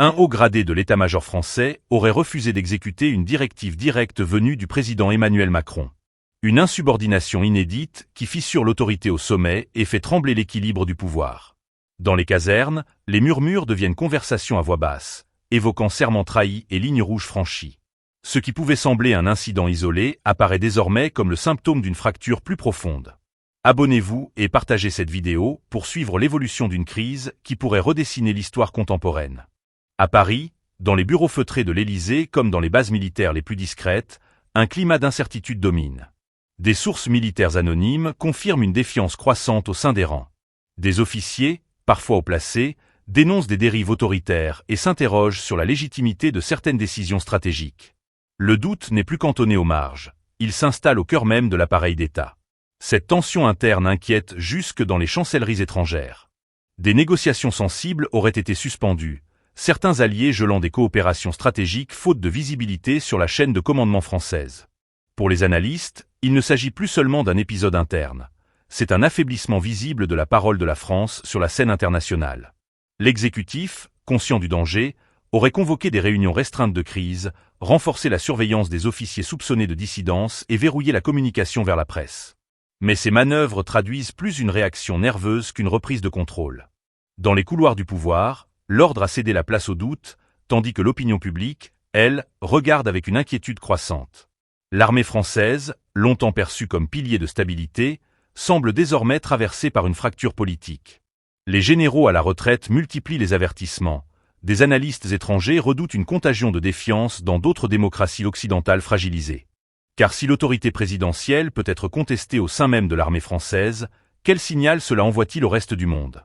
Un haut gradé de l'état-major français aurait refusé d'exécuter une directive directe venue du président Emmanuel Macron. Une insubordination inédite qui fissure l'autorité au sommet et fait trembler l'équilibre du pouvoir. Dans les casernes, les murmures deviennent conversations à voix basse, évoquant serments trahis et lignes rouges franchies. Ce qui pouvait sembler un incident isolé apparaît désormais comme le symptôme d'une fracture plus profonde. Abonnez-vous et partagez cette vidéo pour suivre l'évolution d'une crise qui pourrait redessiner l'histoire contemporaine. À Paris, dans les bureaux feutrés de l'Élysée comme dans les bases militaires les plus discrètes, un climat d'incertitude domine. Des sources militaires anonymes confirment une défiance croissante au sein des rangs. Des officiers, parfois haut placés, dénoncent des dérives autoritaires et s'interrogent sur la légitimité de certaines décisions stratégiques. Le doute n'est plus cantonné aux marges, il s'installe au cœur même de l'appareil d'État. Cette tension interne inquiète jusque dans les chancelleries étrangères. Des négociations sensibles auraient été suspendues, certains alliés gelant des coopérations stratégiques faute de visibilité sur la chaîne de commandement française. Pour les analystes, il ne s'agit plus seulement d'un épisode interne. C'est un affaiblissement visible de la parole de la France sur la scène internationale. L'exécutif, conscient du danger, aurait convoqué des réunions restreintes de crise, renforcé la surveillance des officiers soupçonnés de dissidence et verrouillé la communication vers la presse. Mais ces manœuvres traduisent plus une réaction nerveuse qu'une reprise de contrôle. Dans les couloirs du pouvoir, l'ordre a cédé la place au doute, tandis que l'opinion publique, elle, regarde avec une inquiétude croissante. L'armée française, longtemps perçue comme pilier de stabilité, semble désormais traversée par une fracture politique. Les généraux à la retraite multiplient les avertissements. Des analystes étrangers redoutent une contagion de défiance dans d'autres démocraties occidentales fragilisées. Car si l'autorité présidentielle peut être contestée au sein même de l'armée française, quel signal cela envoie-t-il au reste du monde ?